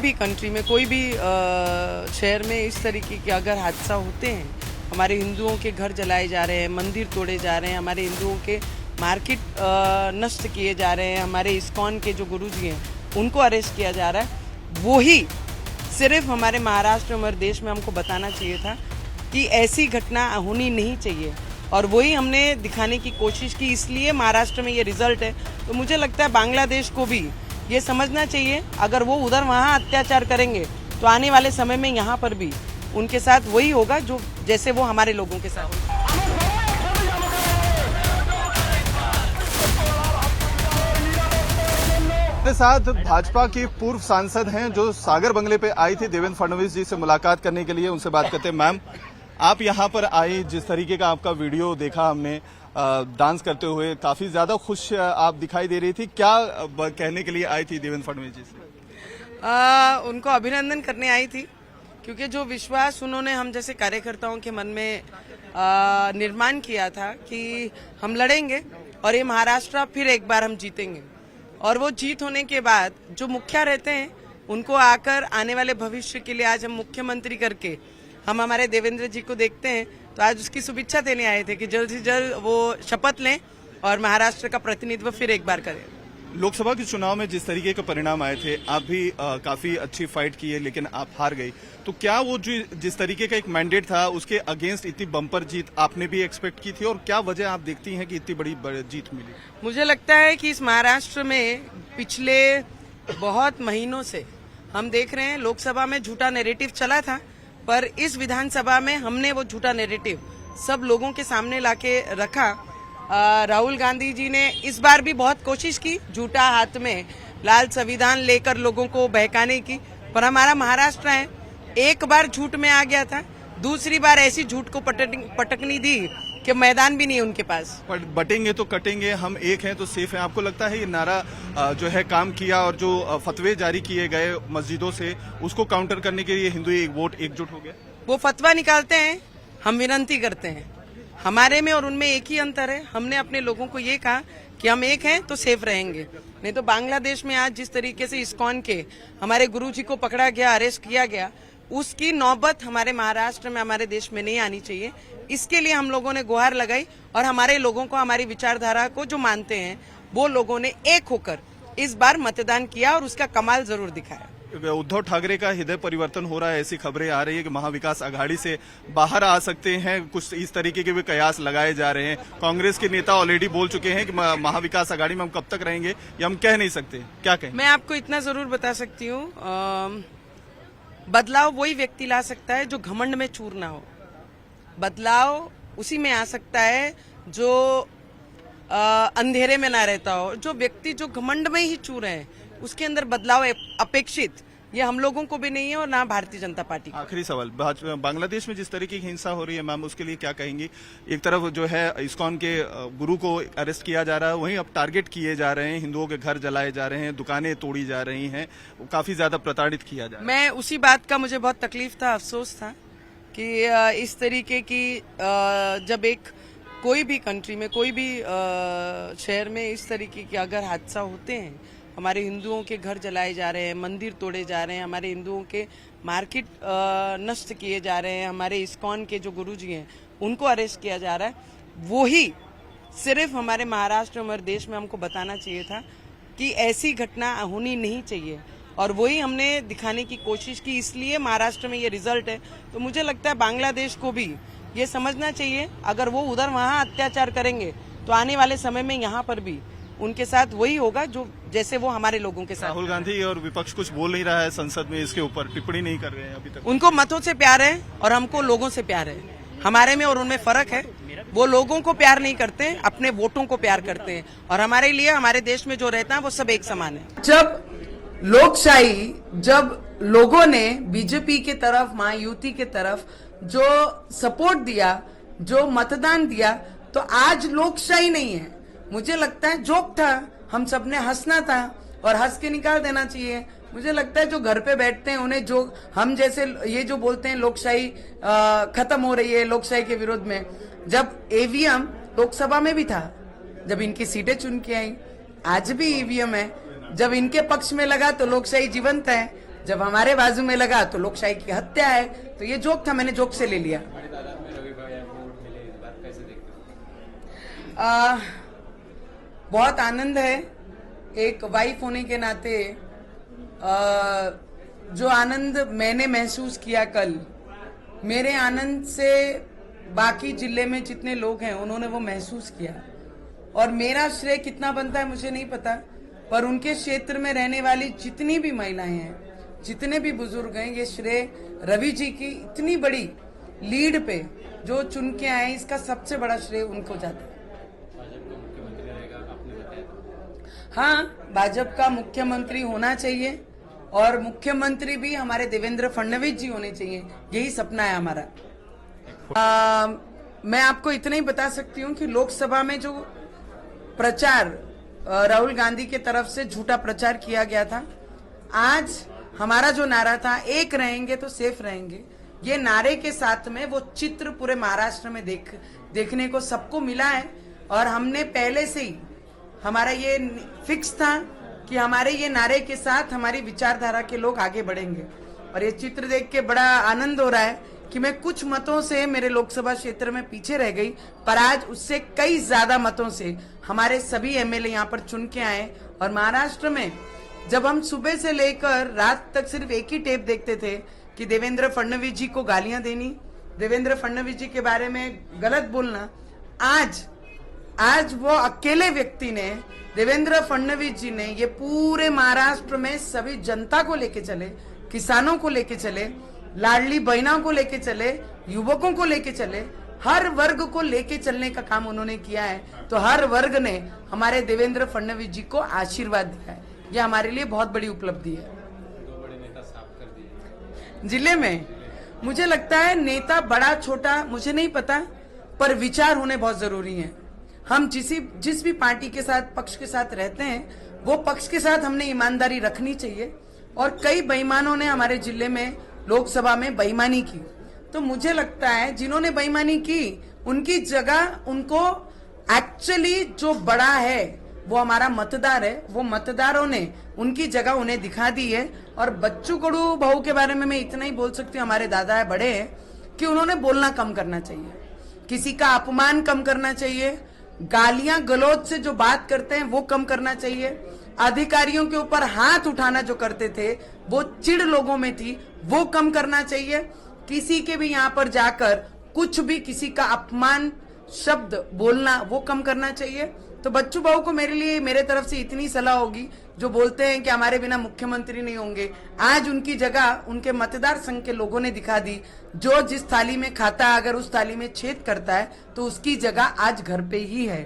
भी कंट्री में, कोई भी शहर में इस तरीके के अगर हादसा होते हैं, हमारे हिंदुओं के घर जलाए जा रहे हैं, मंदिर तोड़े जा रहे हैं, हमारे हिंदुओं के मार्केट नष्ट किए जा रहे हैं, हमारे इस्कॉन के जो गुरुजी हैं उनको अरेस्ट किया जा रहा है, वो ही सिर्फ हमारे महाराष्ट्र और देश में हमको बताना चाहिए था कि ऐसी घटना होनी नहीं चाहिए, और वही हमने दिखाने की कोशिश की, इसलिए महाराष्ट्र में ये रिजल्ट है। तो मुझे लगता है बांग्लादेश को भी ये समझना चाहिए, अगर वो उधर वहाँ अत्याचार करेंगे तो आने वाले समय में यहाँ पर भी उनके साथ वही होगा जो जैसे वो हमारे लोगों के साथ होगा। मेरे साथ भाजपा की पूर्व सांसद हैं जो सागर बंगले पे आई थी देवेंद्र फडणवीस जी से मुलाकात करने के लिए, उनसे बात करते हैं। मैम, आप यहाँ पर आई, जिस तरीके का आपका वीडियो देखा हमने डांस करते हुए, काफी ज्यादा खुश आप दिखाई दे रही थी, क्या कहने के लिए आई थी देवेंद्र फडणवीस जी से? उनको अभिनंदन करने आई थी, क्योंकि जो विश्वास उन्होंने हम जैसे कार्यकर्ताओं के मन में निर्माण किया था कि हम लड़ेंगे और ये महाराष्ट्र फिर एक बार हम जीतेंगे, और वो जीत होने के बाद जो मुखिया रहते हैं उनको आकर आने वाले भविष्य के लिए आज हम मुख्यमंत्री करके हम हमारे देवेंद्र जी को देखते हैं, तो आज उसकी शुभेच्छा देने आए थे कि जल्द से जल्द वो शपथ लें और महाराष्ट्र का प्रतिनिधित्व फिर एक बार करें। लोकसभा के चुनाव में जिस तरीके के परिणाम आए थे, आप भी काफी अच्छी फाइट की है, लेकिन आप हार गई, तो क्या वो जो जिस तरीके का एक मैंडेट था उसके अगेंस्ट इतनी बम्पर जीत आपने भी एक्सपेक्ट की थी, और क्या वजह आप देखती हैं कि इतनी बड़ी जीत मिली? मुझे लगता है कि इस महाराष्ट्र में पिछले बहुत महीनों से हम देख रहे हैं, लोकसभा में झूठा नैरेटिव चला था, पर इस विधानसभा में हमने वो झूठा नैरेटिव सब लोगों के सामने लाके रखा। राहुल गांधी जी ने इस बार भी बहुत कोशिश की झूठा हाथ में लाल संविधान लेकर लोगों को बहकाने की, पर हमारा महाराष्ट्र है एक बार झूठ में आ गया था, दूसरी बार ऐसी झूठ को पटकनी दी कि मैदान भी नहीं उनके पास। बटेंगे तो कटेंगे, हम एक हैं तो सेफ हैं। आपको लगता है ये नारा जो है काम किया, और जो फतवे जारी किए गए मस्जिदों से उसको काउंटर करने के लिए हिंदू वोट एकजुट हो गया? वो फतवा निकालते हैं, हम विनती करते हैं, हमारे में और उनमें एक ही अंतर है। हमने अपने लोगों को ये कहा कि हम एक हैं तो सेफ रहेंगे, नहीं तो बांग्लादेश में आज जिस तरीके से इस्कॉन के हमारे गुरुजी को पकड़ा गया, अरेस्ट किया गया, उसकी नौबत हमारे महाराष्ट्र में, हमारे देश में नहीं आनी चाहिए। इसके लिए हम लोगों ने गुहार लगाई, और हमारे लोगों को, हमारी विचारधारा को जो मानते हैं वो लोगों ने एक होकर इस बार मतदान किया और उसका कमाल जरूर दिखाया। उद्धव ठाकरे का हृदय परिवर्तन हो रहा है, ऐसी खबरें आ रही है कि महाविकास आघाड़ी से बाहर आ सकते हैं, कुछ इस तरीके के भी कयास लगाए जा रहे हैं। कांग्रेस के नेता ऑलरेडी बोल चुके हैं कि महाविकास आघाड़ी में हम कब तक रहेंगे ये हम कह नहीं सकते, क्या कहें? मैं आपको इतना जरूर बता सकती हूँ, बदलाव वही व्यक्ति ला सकता है जो घमंड में चूर ना हो। बदलाव उसी में आ सकता है जो अंधेरे में ना रहता हो। जो व्यक्ति जो घमंड में ही चूर है उसके अंदर बदलाव अपेक्षित, ये हम लोगों को भी नहीं है और ना भारतीय जनता पार्टी। आखिरी सवाल, बांग्लादेश में जिस तरीके की हिंसा हो रही है मैम, उसके लिए क्या कहेंगी? एक तरफ जो है इस्कॉन के गुरु को अरेस्ट किया जा रहा है, वहीं अब टारगेट किए जा रहे हैं, हिंदुओं के घर जलाए जा रहे हैं, दुकानें तोड़ी जा रही हैं, काफी ज्यादा प्रताड़ित किया जा रहा है। मैं उसी बात का मुझे बहुत तकलीफ था, अफसोस था कि इस तरीके की जब एक कोई भी कंट्री में, कोई भी शहर में इस तरीके के अगर हादसा होते हैं, हमारे हिंदुओं के घर जलाए जा रहे हैं, मंदिर तोड़े जा रहे हैं, हमारे हिंदुओं के मार्केट नष्ट किए जा रहे हैं, हमारे इस्कॉन के जो गुरुजी हैं उनको अरेस्ट किया जा रहा है, वो ही सिर्फ हमारे महाराष्ट्र और देश में हमको बताना चाहिए था कि ऐसी घटना होनी नहीं चाहिए, और वही हमने दिखाने की कोशिश की, इसलिए महाराष्ट्र में ये रिजल्ट है। तो मुझे लगता है बांग्लादेश को भी ये समझना चाहिए, अगर वो उधर वहाँ अत्याचार करेंगे तो आने वाले समय में यहाँ पर भी उनके साथ वही होगा जो जैसे वो हमारे लोगों के साथ। राहुल गांधी और विपक्ष कुछ बोल नहीं रहा है संसद में, इसके ऊपर टिप्पणी नहीं कर रहे हैं अभी तक। उनको मतों से प्यार है और हमको लोगों से प्यार है, हमारे में और उनमें फर्क है। वो लोगों को प्यार नहीं करते, अपने वोटों को प्यार करते हैं, और हमारे लिए, हमारे देश में जो रहता है वो सब एक समान है। जब लोकशाही, जब लोगों ने बीजेपी के तरफ, महायुति के तरफ जो सपोर्ट दिया, जो मतदान दिया, तो आज लोकशाही नहीं है। मुझे लगता है जोक था, हम सबने हंसना था और हंस के निकाल देना चाहिए। मुझे लगता है जो घर पे बैठते हैं उन्हें, जो हम जैसे ये जो बोलते हैं लोकशाही खत्म हो रही है, लोकशाही के विरोध में, जब ईवीएम लोकसभा में भी था, जब इनकी सीटें चुन के आई, आज भी ईवीएम है, जब इनके पक्ष में लगा तो लोकशाही जीवंत है, जब हमारे बाजू में लगा तो लोकशाही की हत्या है। तो ये जोक था, मैंने जोक से ले लिया। बड़ी तादाद में रवि भाई वोट मिले इस बार, कैसे देखते हो? बहुत आनंद है एक वाइफ होने के नाते। जो आनंद मैंने महसूस किया कल, मेरे आनंद से बाकी जिले में जितने लोग हैं उन्होंने वो महसूस किया। और मेरा श्रेय कितना बनता है मुझे नहीं पता, पर उनके क्षेत्र में रहने वाली जितनी भी महिलाएं हैं, जितने भी बुजुर्ग हैं, ये श्रेय रवि जी की इतनी बड़ी लीड पे जो चुन के आए, इसका सबसे बड़ा श्रेय उनको जाता है। भाजपा का मुख्यमंत्री रहेगा आपने बताया। हाँ, भाजपा का मुख्यमंत्री होना चाहिए और मुख्यमंत्री भी हमारे देवेंद्र फडणवीस जी होने चाहिए, यही सपना है हमारा। मैं आपको इतना ही बता सकती हूँ कि लोकसभा में जो प्रचार राहुल गांधी के तरफ से झूठा प्रचार किया गया था, आज हमारा जो नारा था एक रहेंगे तो सेफ रहेंगे, ये नारे के साथ में वो चित्र पूरे महाराष्ट्र में देखने को सबको मिला है। और हमने पहले से ही, हमारा ये फिक्स था कि हमारे ये नारे के साथ हमारी विचारधारा के लोग आगे बढ़ेंगे। और ये चित्र देख के बड़ा आनंद हो रहा है कि मैं कुछ मतों से मेरे लोकसभा क्षेत्र में पीछे रह गई, पर आज उससे कई ज्यादा मतों से हमारे सभी एमएलए यहाँ पर चुन के आए। और महाराष्ट्र में जब हम सुबह से लेकर रात तक सिर्फ एक ही टेप देखते थे कि देवेंद्र फडणवीस जी को गालियां देनी, देवेंद्र फडणवीस जी के बारे में गलत बोलना, आज वो अकेले व्यक्ति ने, देवेंद्र फडणवीस जी ने ये पूरे महाराष्ट्र में सभी जनता को लेके चले, किसानों को लेके चले, लाडली बहनों को लेके चले, युवकों को लेके चले, हर वर्ग को लेके चलने का काम उन्होंने किया है। तो हर वर्ग ने हमारे देवेंद्र फडणवीस जी को आशीर्वाद दिया है, ये हमारे लिए बहुत बड़ी उपलब्धि है। 2 बड़े नेता साफ कर दिए जिले में मुझे लगता है नेता बड़ा छोटा मुझे नहीं पता, पर विचार होने बहुत जरूरी है। हम जिस भी पार्टी के साथ, पक्ष के साथ रहते हैं, वो पक्ष के साथ हमने ईमानदारी रखनी चाहिए। और कई बेईमानों ने हमारे जिले में लोकसभा में बेईमानी की, तो मुझे लगता है जिन्होंने बेईमानी की उनकी जगह, उनको एक्चुअली जो बड़ा है वो हमारा मतदार है, वो मतदारों ने उनकी जगह उन्हें दिखा दी है। और बच्चू कडू भाऊ के बारे में मैं इतना ही बोल सकती हूँ, हमारे दादा है, बड़े हैं, कि उन्होंने बोलना कम करना चाहिए, किसी का अपमान कम करना चाहिए, गालियां गलौज से जो बात करते हैं वो कम करना चाहिए, अधिकारियों के ऊपर हाथ उठाना जो करते थे वो चिढ़ लोगों में थी, वो कम करना चाहिए। किसी के भी यहाँ पर जाकर कुछ भी किसी का अपमान शब्द बोलना वो कम करना चाहिए। तो बच्चू भाऊ को मेरे तरफ से इतनी सलाह होगी, जो बोलते हैं कि हमारे बिना मुख्यमंत्री नहीं होंगे, आज उनकी जगह उनके मतदार संघ के लोगों ने दिखा दी। जो जिस थाली में खाता है, अगर उस थाली में छेद करता है तो उसकी जगह आज घर पे ही है।